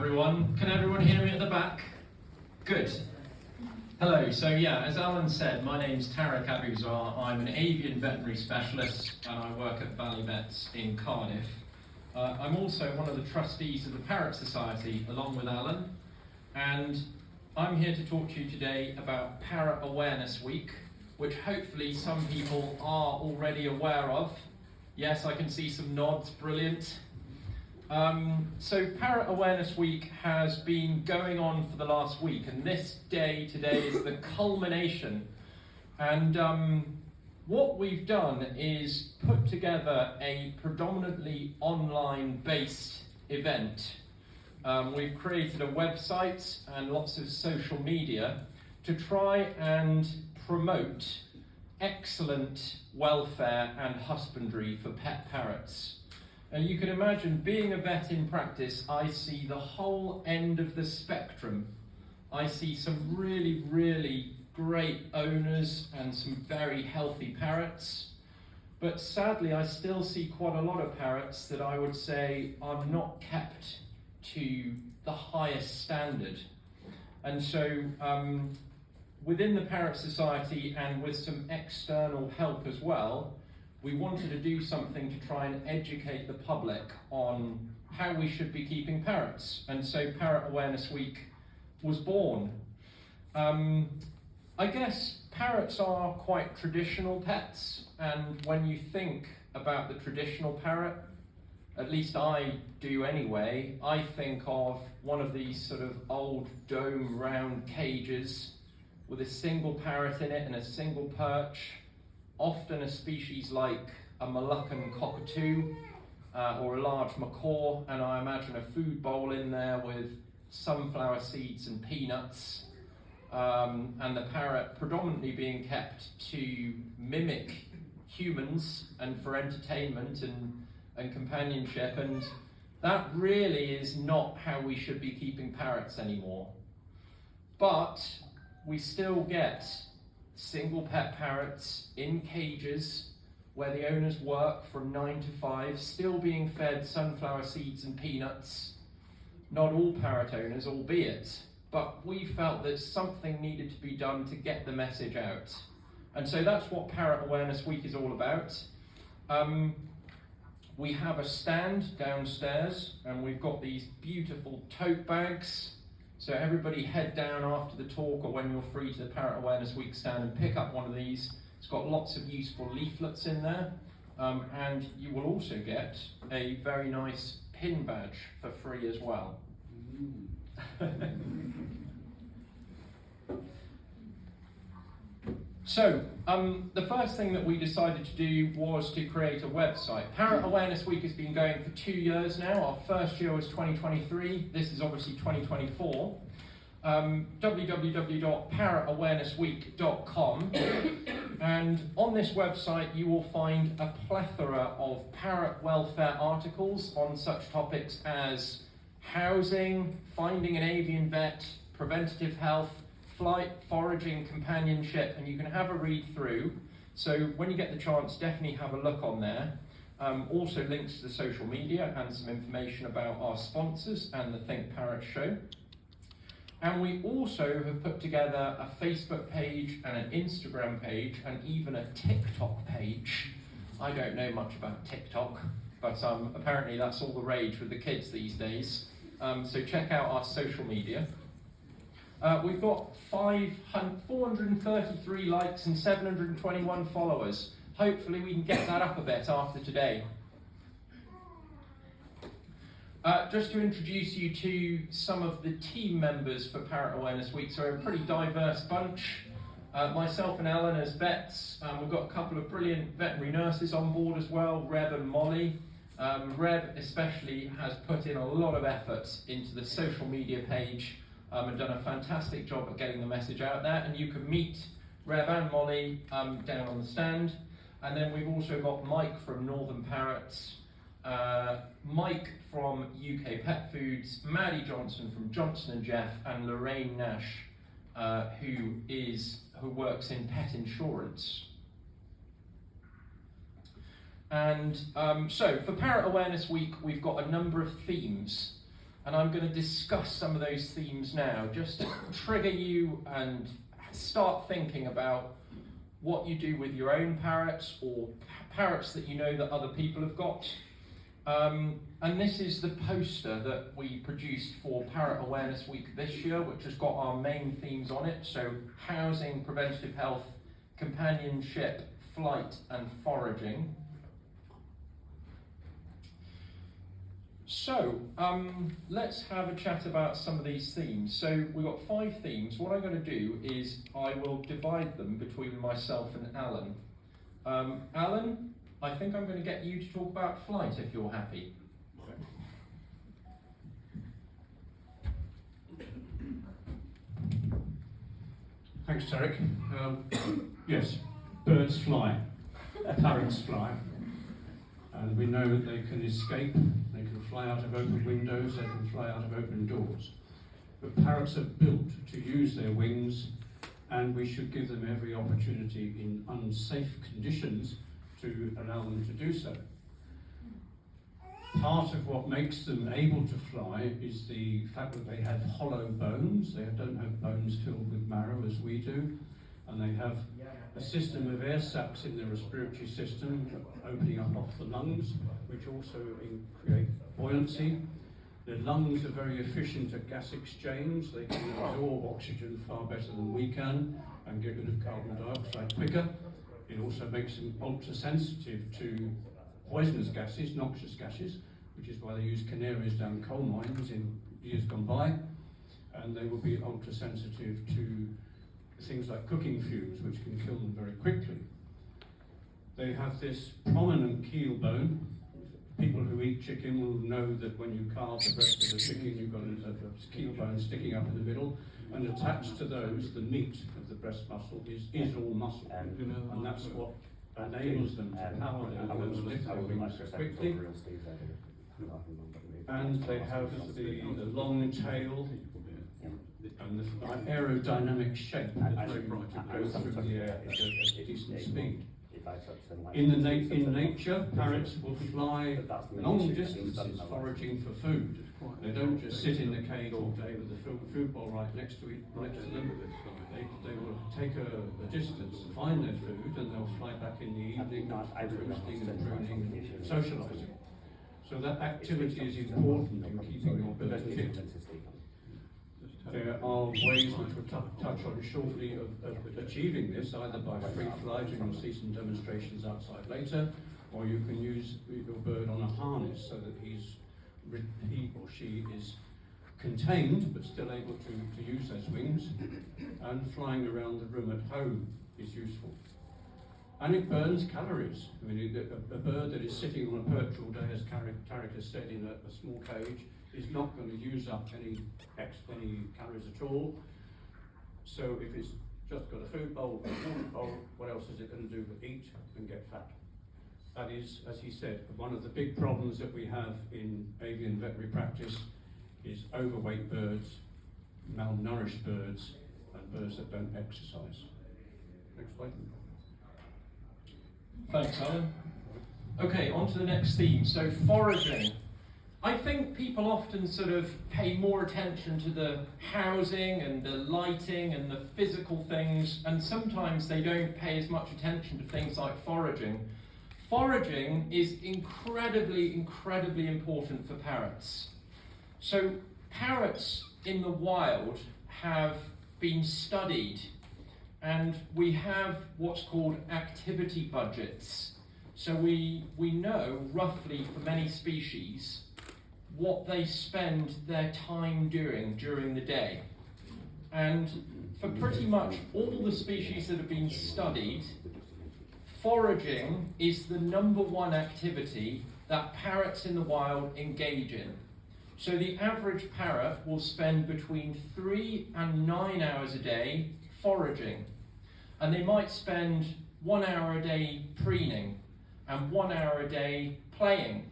everyone. Can everyone hear me at the back? Good. Hello. So yeah, as Alan said, my name's Tariq Abou-Zahr. I'm an avian veterinary specialist and I work at Valley Vets in Cardiff. I'm also one of the trustees of the Parrots Society along with Alan, and I'm here to talk to you today about Parrot Awareness Week, which hopefully some people are already aware of. Yes, I can see some nods, brilliant. So Parrot Awareness Week has been going on for the last week, and this day today is the culmination. And what we've done is put together a predominantly online-based event. We've created a website and lots of social media to try and promote excellent welfare and husbandry for pet parrots. And you can imagine, being a vet in practice, I see the whole end of the spectrum. I see some really, really great owners and some very healthy parrots. But sadly, I still see quite a lot of parrots that I would say are not kept to the highest standard. And so within the Parrot Society and with some external help as well, we wanted to do something to try and educate the public on how we should be keeping parrots. And so Parrot Awareness Week was born. I guess parrots are quite traditional pets, and when you think about the traditional parrot, at least I do anyway, I think of one of these sort of old dome round cages with a single parrot in it and a single perch, often a species like a Moluccan cockatoo or a large macaw, and I imagine a food bowl in there with sunflower seeds and peanuts, and the parrot predominantly being kept to mimic humans and for entertainment and companionship, and that really is not how we should be keeping parrots anymore. But we still get single pet parrots in cages where the owners work from 9 to 5, still being fed sunflower seeds and peanuts. Not all parrot owners, albeit, but we felt that something needed to be done to get the message out. And so that's what Parrot Awareness Week is all about. We have a stand downstairs, and we've got these beautiful tote bags. So everybody head down after the talk or when you're free to the Parrot Awareness Week stand and pick up one of these. It's got lots of useful leaflets in there, and you will also get a very nice pin badge for free as well. So, the first thing that we decided to do was to create a website. Parrot Awareness Week has been going for 2 years now. Our first year was 2023. This is obviously 2024. www.parrotawarenessweek.com, and on this website you will find a plethora of parrot welfare articles on such topics as housing, finding an avian vet, preventative health, flight, foraging, companionship, and you can have a read through. So when you get the chance, definitely have a look on there. Also links to the social media and some information about our sponsors and the Think Parrot show. And we also have put together a Facebook page and an Instagram page and even a TikTok page. I don't know much about TikTok, but apparently that's all the rage with the kids these days. So check out our social media. We've got 433 likes and 721 followers. Hopefully we can get that up a bit after today. Just to introduce you to some of the team members for Parrot Awareness Week. So we're a pretty diverse bunch. Myself and Ellen as vets. We've got a couple of brilliant veterinary nurses on board as well, Reb and Molly. Reb especially has put in a lot of effort into the social media page and done a fantastic job at getting the message out there. And you can meet Reb and Molly down on the stand. And then we've also got Mike from Northern Parrots, Mike from UK Pet Foods, Maddie Johnson from Johnson & Jeff, and Lorraine Nash, who works in pet insurance. And so for Parrot Awareness Week, we've got a number of themes. and I'm going to discuss some of those themes now, just to trigger you and start thinking about what you do with your own parrots, or parrots that you know that other people have got. And this is the poster that we produced for Parrot Awareness Week this year, which has got our main themes on it. So housing, preventative health, companionship, flight and foraging. So let's have a chat about some of these themes. So we've got 5 themes. What I'm going to do is I will divide them between myself and Alan. Alan, I think I'm going to get you to talk about flight if you're happy. Thanks, Tariq. Yes, birds fly, parrots fly, and we know that they can escape, they can fly out of open windows, they can fly out of open doors. But parrots are built to use their wings, and we should give them every opportunity in unsafe conditions to allow them to do so. Part of what makes them able to fly is the fact that they have hollow bones. They don't have bones filled with marrow as we do, and they have a system of air sacs in their respiratory system opening up off the lungs, which also create buoyancy. Their lungs are very efficient at gas exchange. They can absorb oxygen far better than we can and get rid of carbon dioxide quicker. It also makes them ultra-sensitive to poisonous gases, noxious gases, which is why they use canaries down coal mines in years gone by, and they will be ultra-sensitive to things like cooking fumes, which can kill them very quickly. They have this prominent keel bone. People who eat chicken will know that when you carve the breast of the chicken, you've got a keel bone sticking up in the middle, and attached to those, the meat of the breast muscle is all muscle, and that's what enables them to power and lift their wings quickly. And they have the long tail and the aerodynamic shape that they go through the air at a decent speed. In nature, parrots will fly long distances foraging for food. They don't just sit in the cage all day with the food bowl right next to them. They will take a distance to find their food, and they'll fly back in the evening, roosting and droning and socialising. So that activity is important in keeping your bird fit. There are ways which we'll touch on shortly of achieving this, either by free flight, and you'll see some demonstrations outside later, or you can use your bird on a harness so that he or she is contained but still able to use those wings, and flying around the room at home is useful. And it burns calories. I mean, a bird that is sitting on a perch all day, as Tariq has said, in a small cage, is not going to use up any calories at all. So if it's just got a food bowl, a water bowl, what else is it going to do but eat and get fat? That is, as he said, one of the big problems that we have in avian veterinary practice is overweight birds, malnourished birds, and birds that don't exercise. Next slide. Thanks, Alan. Okay, on to the next theme. So foraging. I think people often sort of pay more attention to the housing and the lighting and the physical things, and sometimes they don't pay as much attention to things like foraging. Foraging is incredibly, incredibly important for parrots. So parrots in the wild have been studied, and we have what's called activity budgets. So we know roughly for many species what they spend their time doing during the day. And for pretty much all the species that have been studied, foraging is the #1 activity that parrots in the wild engage in. So the average parrot will spend between 3 and 9 hours a day foraging. And they might spend 1 hour a day preening and 1 hour a day playing.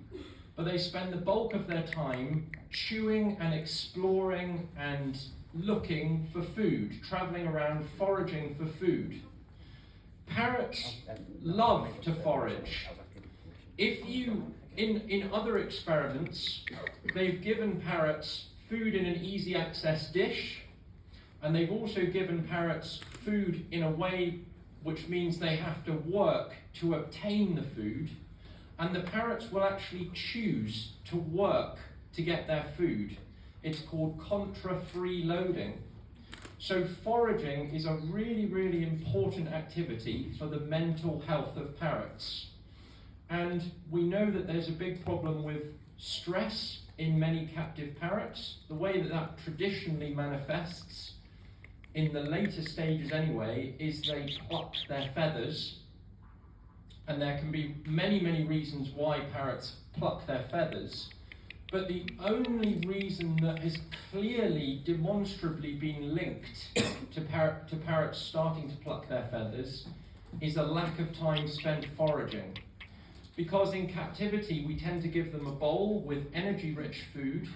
But they spend the bulk of their time chewing and exploring and looking for food, travelling around foraging for food. Parrots love to forage. If you In other experiments, they've given parrots food in an easy access dish, and they've also given parrots food in a way which means they have to work to obtain the food, and the parrots will actually choose to work to get their food. It's called contra-free loading. So foraging is a really, really important activity for the mental health of parrots. And we know that there's a big problem with stress in many captive parrots. The way that that traditionally manifests, in the later stages anyway, is they pluck their feathers. And there can be many, many reasons why parrots pluck their feathers. But the only reason that has clearly, demonstrably been linked to parrots starting to pluck their feathers is a lack of time spent foraging. Because in captivity we tend to give them a bowl with energy-rich food,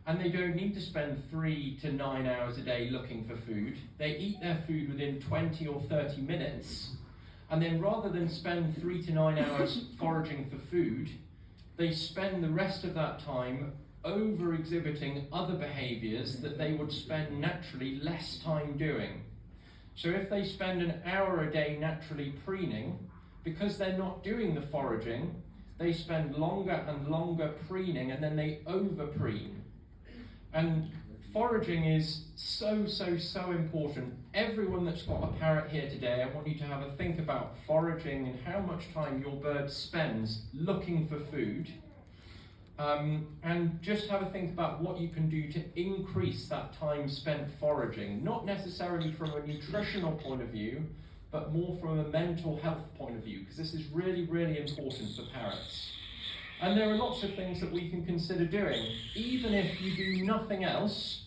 and they don't need to spend 3 to 9 hours a day looking for food. They eat their food within 20 or 30 minutes, and then rather than spend 3 to 9 hours foraging for food, they spend the rest of that time over-exhibiting other behaviours that they would spend naturally less time doing. So if they spend an hour a day naturally preening, because they're not doing the foraging, they spend longer and longer preening, and then they over-preen. And foraging is so important. Everyone that's got a parrot here today, I want you to have a think about foraging and how much time your bird spends looking for food. And just have a think about what you can do to increase that time spent foraging, not necessarily from a nutritional point of view, but more from a mental health point of view, because this is really, really important for parrots. And there are lots of things that we can consider doing. Even if you do nothing else,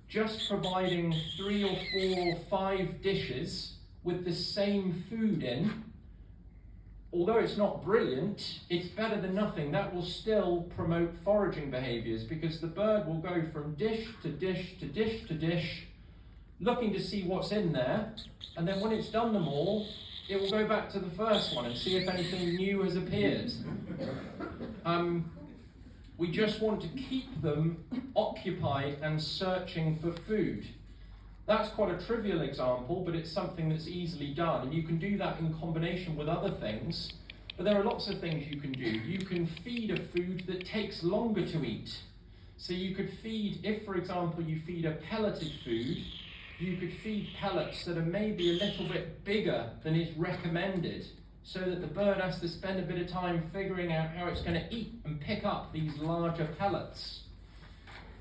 just providing 3 or 4 or 5 dishes with the same food in, although it's not brilliant, it's better than nothing. That will still promote foraging behaviours, because the bird will go from dish to dish to dish to dish, looking to see what's in there, and then when it's done them all, it will go back to the first one and see if anything new has appeared. We just want to keep them occupied and searching for food. That's quite a trivial example, but it's something that's easily done, and you can do that in combination with other things. But there are lots of things you can do. You can feed a food that takes longer to eat. So you could feed, if for example you feed a pelleted food, you could feed pellets that are maybe a little bit bigger than is recommended, so that the bird has to spend a bit of time figuring out how it's going to eat and pick up these larger pellets.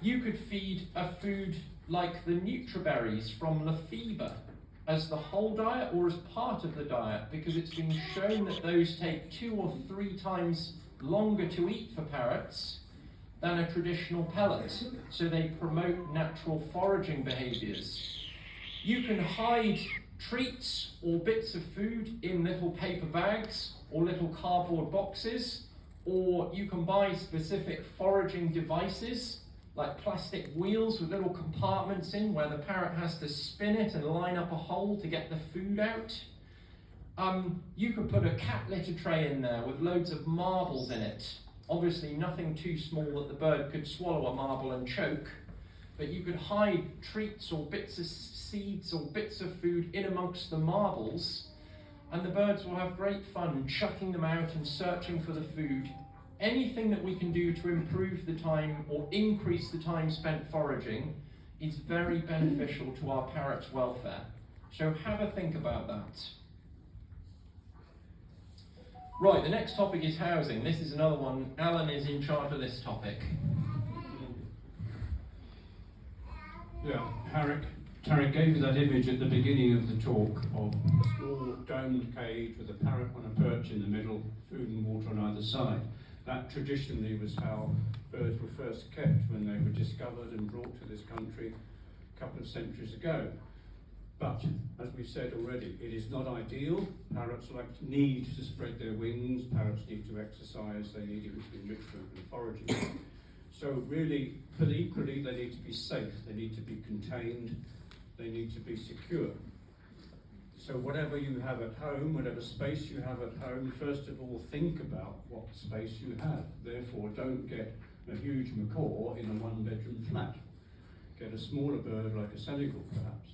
You could feed a food like the nutriberries from Lefebvre as the whole diet or as part of the diet, because it's been shown that those take 2 or 3 times longer to eat for parrots than a traditional pellet, so they promote natural foraging behaviours. You can hide treats or bits of food in little paper bags or little cardboard boxes, or you can buy specific foraging devices like plastic wheels with little compartments in where the parrot has to spin it and line up a hole to get the food out. You could put a cat litter tray in there with loads of marbles in it. Obviously nothing too small that the bird could swallow a marble and choke, but you could hide treats or bits of seeds or bits of food in amongst the marbles, and the birds will have great fun chucking them out and searching for the food. Anything that we can do to improve the time or increase the time spent foraging is very beneficial to our parrot's welfare. So have a think about that. Right, the next topic is housing. This is another one. Alan is in charge of this topic. Yeah, Tariq gave you that image at the beginning of the talk of a small domed cage with a parrot on a perch in the middle, food and water on either side. That traditionally was how birds were first kept when they were discovered and brought to this country a couple of centuries ago. But, as we've said already, it is not ideal. Parrots need to spread their wings, parrots need to exercise, they need enrichment and foraging. So really, but equally, they need to be safe, they need to be contained, they need to be secure. So whatever you have at home, whatever space you have at home, first of all think about what space you have. Therefore don't get a huge macaw in a one-bedroom flat. Get a smaller bird like a senegal perhaps.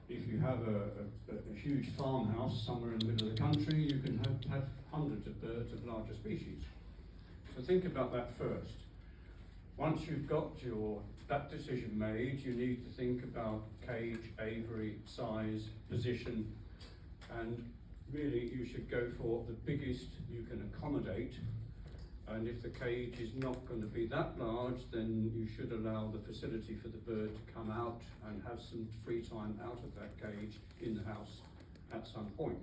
If you have a huge farmhouse somewhere in the middle of the country, you can have hundreds of birds of larger species. So think about that first. Once you've got that decision made, you need to think about cage, aviary, size, position, and really you should go for the biggest you can accommodate. And if the cage is not going to be that large, then you should allow the facility for the bird to come out and have some free time out of that cage in the house at some point.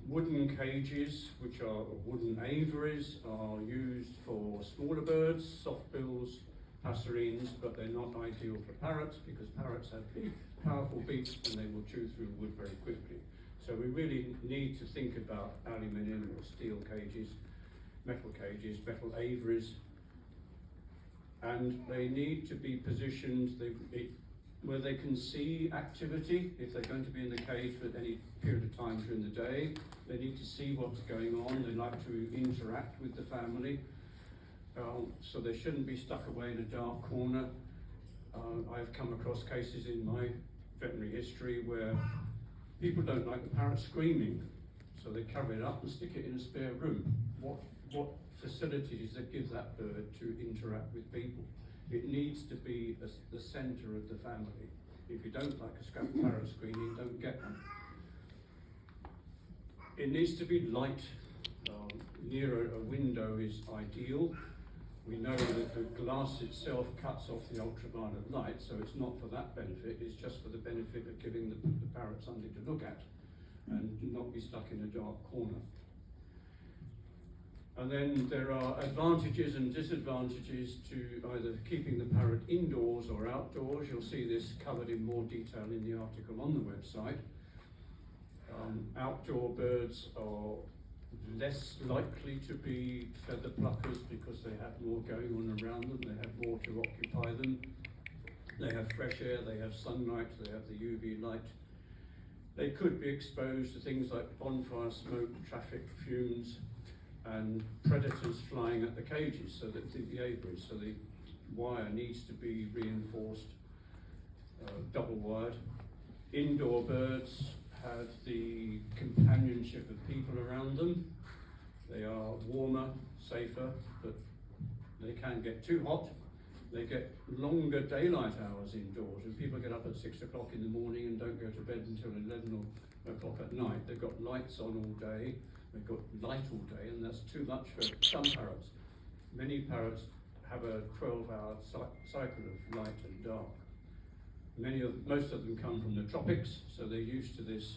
Wooden cages, which are wooden aviaries, are used for smaller birds, softbills, passerines, but they're not ideal for parrots because parrots have big, powerful beaks and they will chew through wood very quickly. So we really need to think about aluminium or steel cages, metal aviaries, and they need to be positioned where they can see activity. If they're going to be in the cage for any period of time during the day, they need to see what's going on. They like to interact with the family, so they shouldn't be stuck away in a dark corner. I've come across cases in my veterinary history where people don't like the parrot screaming, so they cover it up and stick it in a spare room. What facilities that give that bird to interact with people? It needs to be the centre of the family. If you don't like a scrap parrot screaming, don't get one. It needs to be light. Near a window is ideal. We know that the glass itself cuts off the ultraviolet light, so it's not for that benefit, it's just for the benefit of giving the parrot something to look at and not be stuck in a dark corner. And then there are advantages and disadvantages to either keeping the parrot indoors or outdoors. You'll see this covered in more detail in the article on the website. Outdoor birds are less likely to be feather pluckers because they have more going on around them, they have more to occupy them. They have fresh air, they have sunlight, they have the UV light. They could be exposed to things like bonfire smoke, traffic fumes, and predators flying at the cages, so that the aviaries, so the wire needs to be reinforced, double wired. Indoor birds have the companionship of people around them. They are warmer, safer, but they can get too hot. They get longer daylight hours indoors. When people get up at 6 o'clock in the morning and don't go to bed until 11 o'clock at night, they've got lights on all day, they've got light all day, and that's too much for some parrots. Many parrots have a 12-hour cycle of light and dark. Most of them come from the tropics, so they're used to this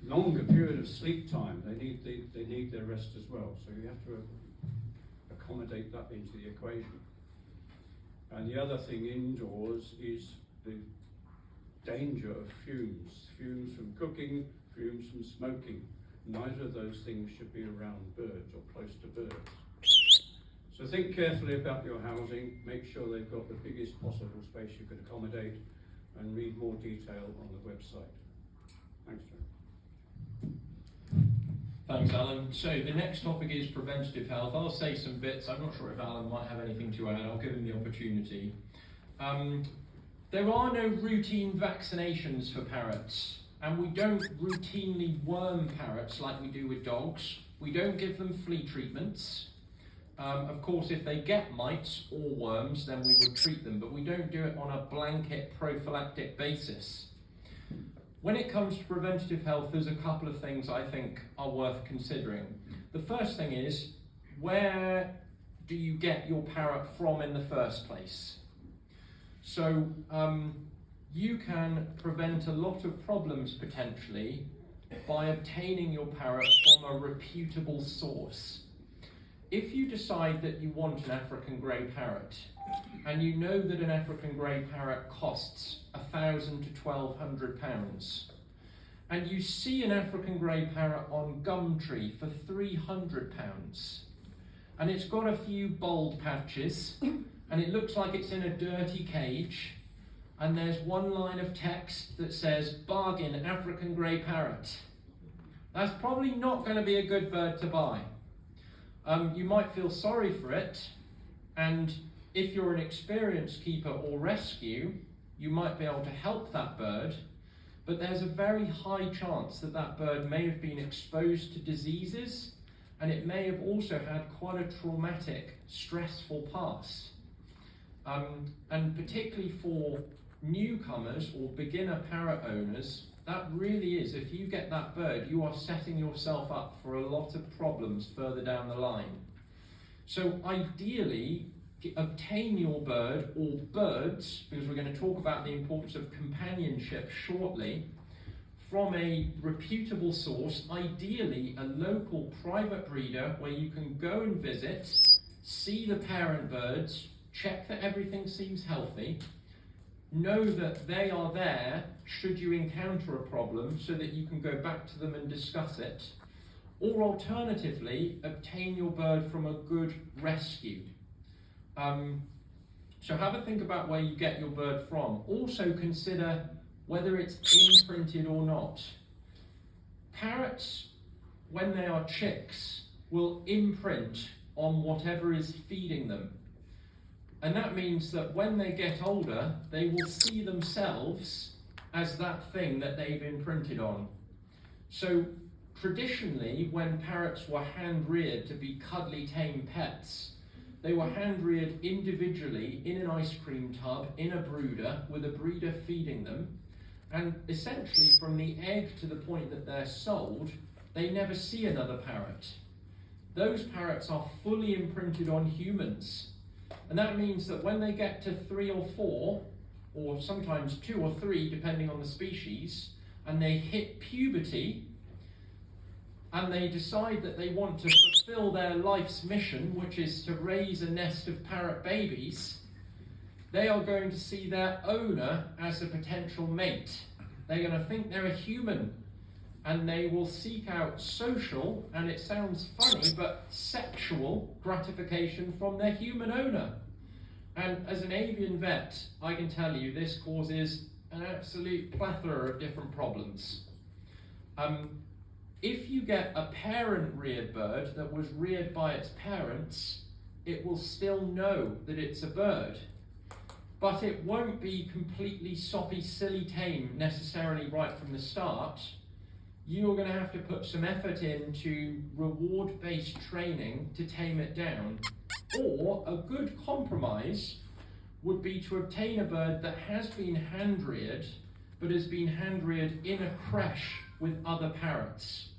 longer period of sleep time. They need their rest as well, so you have to accommodate that into the equation. And the other thing indoors is the danger of fumes. Fumes from cooking, fumes from smoking. Neither of those things should be around birds or close to birds. So think carefully about your housing, make sure they've got the biggest possible space you can accommodate, and read more detail on the website. Thanks, John. Thanks, Alan. So the next topic is preventative health. I'll say some bits. I'm not sure if Alan might have anything to add. I'll give him the opportunity. There are no routine vaccinations for parrots, and we don't routinely worm parrots like we do with dogs. We don't give them flea treatments. Of course, if they get mites or worms, then we would treat them, but we don't do it on a blanket prophylactic basis. When it comes to preventative health, there's a couple of things I think are worth considering. The first thing is, where do you get your parrot from in the first place? So you can prevent a lot of problems potentially by obtaining your parrot from a reputable source. If you decide that you want an African grey parrot, and you know that an African grey parrot costs £1,000 to £1,200, and you see an African grey parrot on Gumtree for £300, and it's got a few bald patches, and it looks like it's in a dirty cage, and there's one line of text that says, bargain African grey parrot. That's probably not going to be a good bird to buy. You might feel sorry for it, and if you're an experienced keeper or rescue, you might be able to help that bird, but there's a very high chance that that bird may have been exposed to diseases, and it may have also had quite a traumatic, stressful past. And particularly for newcomers or beginner parrot owners, that really is, if you get that bird, you are setting yourself up for a lot of problems further down the line. So ideally, obtain your bird or birds, because we're going to talk about the importance of companionship shortly, from a reputable source, ideally a local private breeder where you can go and visit, see the parent birds, check that everything seems healthy, know that they are there should you encounter a problem so that you can go back to them and discuss it, or alternatively, obtain your bird from a good rescue. So have a think about where you get your bird from. Also consider whether it's imprinted or not. Parrots, when they are chicks, will imprint on whatever is feeding them. And that means that when they get older, they will see themselves as that thing that they've imprinted on. So traditionally, when parrots were hand-reared to be cuddly, tame pets, they were hand-reared individually in an ice cream tub, in a brooder, with a breeder feeding them. And essentially, from the egg to the point that they're sold, they never see another parrot. Those parrots are fully imprinted on humans. And that means that when they get to 3 or 4, or sometimes 2 or 3, depending on the species, and they hit puberty, and they decide that they want to fulfill their life's mission, which is to raise a nest of parrot babies, they are going to see their owner as a potential mate. They're going to think they're a human, and they will seek out social, and it sounds funny, but sexual gratification from their human owner. And as an avian vet, I can tell you this causes an absolute plethora of different problems. If you get a parent-reared bird that was reared by its parents, it will still know that it's a bird. But it won't be completely soppy, silly tame necessarily right from the start. You're going to have to put some effort into reward-based training to tame it down. Or a good compromise would be to obtain a bird that has been hand-reared, but has been hand-reared in a creche with other parrots.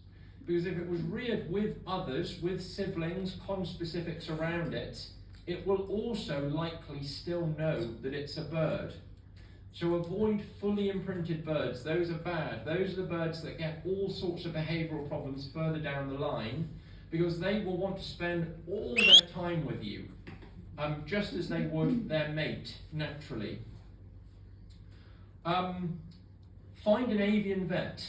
Because if it was reared with others, with siblings, conspecifics around it, it will also likely still know that it's a bird. So avoid fully imprinted birds. Those are bad. Those are the birds that get all sorts of behavioural problems further down the line, because they will want to spend all their time with you, just as they would their mate, naturally. Find an avian vet.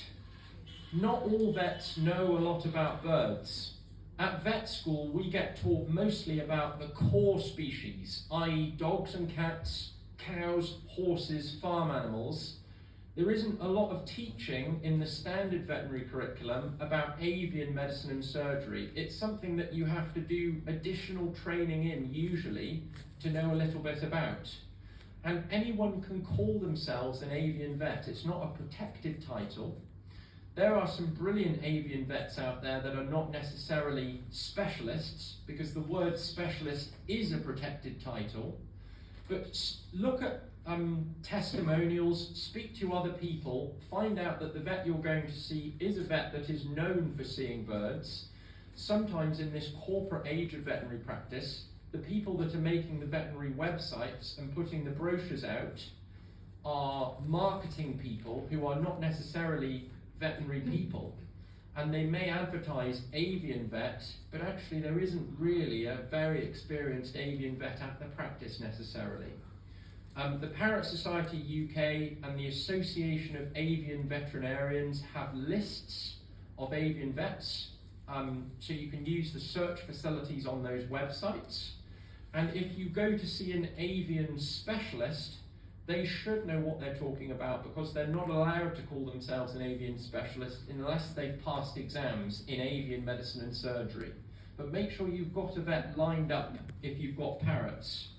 Not all vets know a lot about birds. At vet school, we get taught mostly about the core species, i.e. dogs and cats, cows, horses, farm animals. There isn't a lot of teaching in the standard veterinary curriculum about avian medicine and surgery. It's something that you have to do additional training in, usually, to know a little bit about. And anyone can call themselves an avian vet. It's not a protected title. There are some brilliant avian vets out there that are not necessarily specialists, because the word specialist is a protected title. But look at testimonials, speak to other people, find out that the vet you're going to see is a vet that is known for seeing birds. Sometimes in this corporate age of veterinary practice, the people that are making the veterinary websites and putting the brochures out are marketing people who are not necessarily veterinary people, and they may advertise avian vet, but actually there isn't really a very experienced avian vet at the practice necessarily. The Parrot Society UK and the Association of Avian Veterinarians have lists of avian vets, so you can use the search facilities on those websites. And if you go to see an avian specialist, they should know what they're talking about, because they're not allowed to call themselves an avian specialist unless they've passed exams in avian medicine and surgery. But make sure you've got a vet lined up if you've got parrots.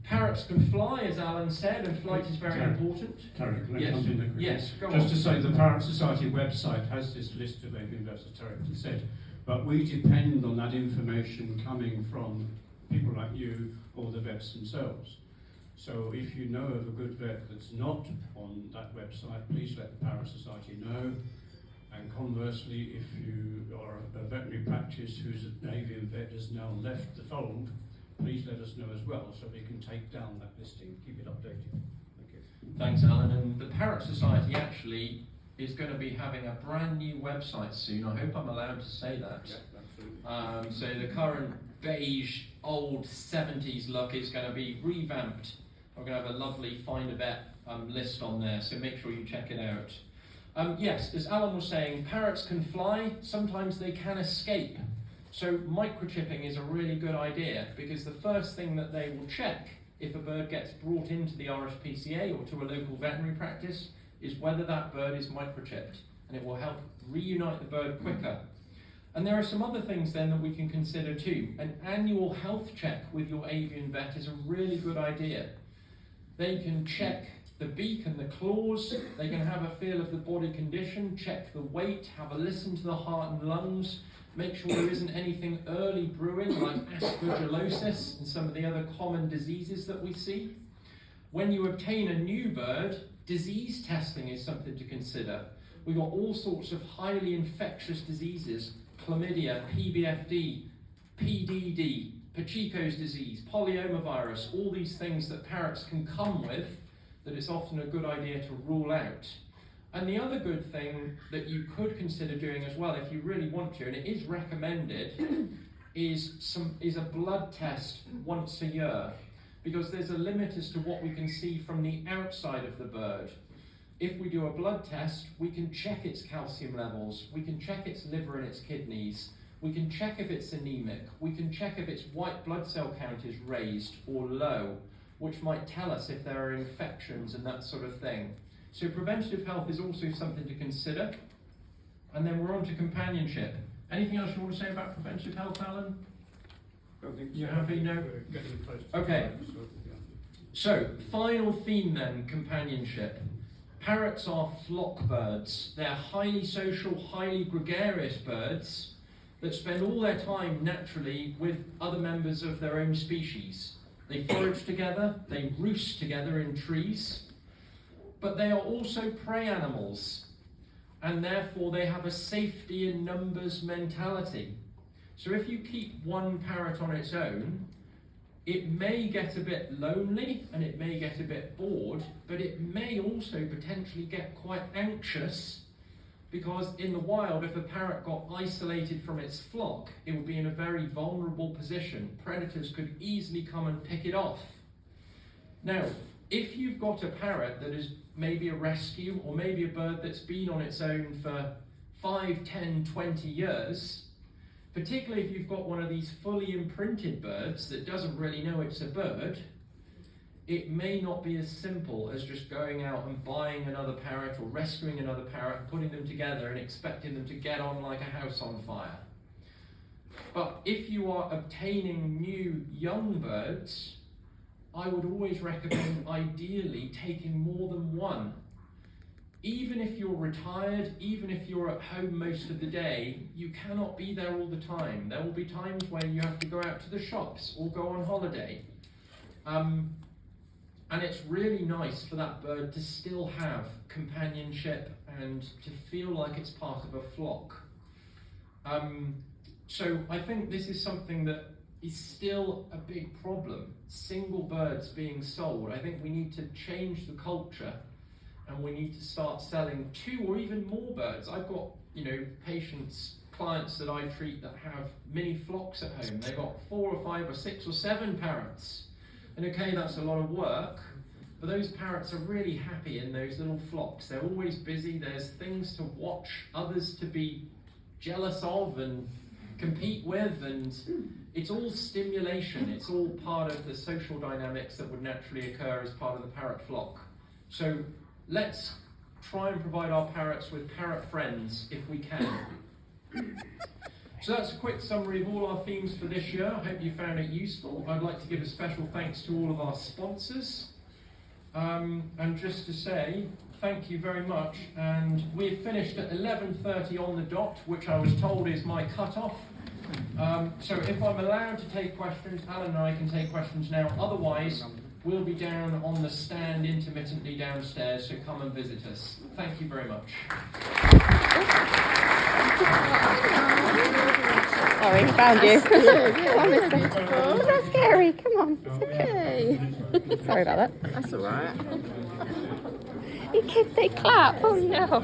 Parrots can fly, as Alan said, and flight is very important. Tariq, can I Yes. come in there quickly? Yes, go Just on. to say, the Parrot Society website has this list of avian vets, as Tariq said, but we depend on that information coming from people like you or the vets themselves. So if you know of a good vet that's not on that website, please let the Parrot Society know. And conversely, if you are a veterinary practice whose avian vet has now left the fold, please let us know as well, so we can take down that listing, keep it updated. Thank you. Thanks, Alan. And the Parrot Society actually is going to be having a brand new website soon. I hope I'm allowed to say that. Yeah, absolutely. So the current beige, old 70s look is going to be revamped. We're going to have a lovely Find a Vet list on there, so make sure you check it out. Yes, as Alan was saying, parrots can fly, sometimes they can escape. So microchipping is a really good idea, because the first thing that they will check if a bird gets brought into the RSPCA or to a local veterinary practice is whether that bird is microchipped, and it will help reunite the bird quicker. And there are some other things then that we can consider too. An annual health check with your avian vet is a really good idea. They can check the beak and the claws, they can have a feel of the body condition, check the weight, have a listen to the heart and lungs, make sure there isn't anything early brewing like aspergillosis and some of the other common diseases that we see. When you obtain a new bird, disease testing is something to consider. We've got all sorts of highly infectious diseases, chlamydia, PBFD, PDD, Pacheco's disease, polyomavirus, all these things that parrots can come with that it's often a good idea to rule out. And the other good thing that you could consider doing as well, if you really want to, and it is recommended, is a blood test once a year, because there's a limit as to what we can see from the outside of the bird. If we do a blood test, we can check its calcium levels, we can check its liver and its kidneys, we can check if it's anemic, we can check if its white blood cell count is raised or low, which might tell us if there are infections and that sort of thing. So preventative health is also something to consider. And then we're on to companionship. Anything else you want to say about preventative health, Alan? You happy? No? We're getting close to Okay. time, so, yeah. So, final theme then, companionship. Parrots are flock birds. They're highly social, highly gregarious birds that spend all their time naturally with other members of their own species. They forage together, they roost together in trees, but they are also prey animals, and therefore they have a safety in numbers mentality. So if you keep one parrot on its own, it may get a bit lonely and it may get a bit bored, but it may also potentially get quite anxious, because in the wild, if a parrot got isolated from its flock, it would be in a very vulnerable position. Predators could easily come and pick it off. Now, if you've got a parrot that is maybe a rescue, or maybe a bird that's been on its own for 5, 10, 20 years, particularly if you've got one of these fully imprinted birds that doesn't really know it's a bird, it may not be as simple as just going out and buying another parrot or rescuing another parrot, putting them together and expecting them to get on like a house on fire. But if you are obtaining new young birds, I would always recommend ideally taking more than one. Even if you're retired, even if you're at home most of the day, you cannot be there all the time. There will be times where you have to go out to the shops or go on holiday. And it's really nice for that bird to still have companionship and to feel like it's part of a flock. So I think this is something that is still a big problem. Single birds being sold. I think we need to change the culture, and we need to start selling 2 or even more birds. I've got, patients, clients that I treat that have mini flocks at home. They've got 4 or 5 or 6 or 7 parrots. And okay, that's a lot of work, but those parrots are really happy in those little flocks. They're always busy, there's things to watch, others to be jealous of, and compete with, and it's all stimulation. It's all part of the social dynamics that would naturally occur as part of the parrot flock. So let's try and provide our parrots with parrot friends if we can. So that's a quick summary of all our themes for this year. I hope you found it useful. I'd like to give a special thanks to all of our sponsors. And just to say, thank you very much. And we've finished at 11:30 on the dot, which I was told is my cut-off. So if I'm allowed to take questions, Alan and I can take questions now. Otherwise, we'll be down on the stand intermittently downstairs, so come and visit us. Thank you very much. Sorry, found you. Come on, mister. Was that scary? Come on. It's okay. Sorry about that. That's all right. You kids, they clap. Oh no.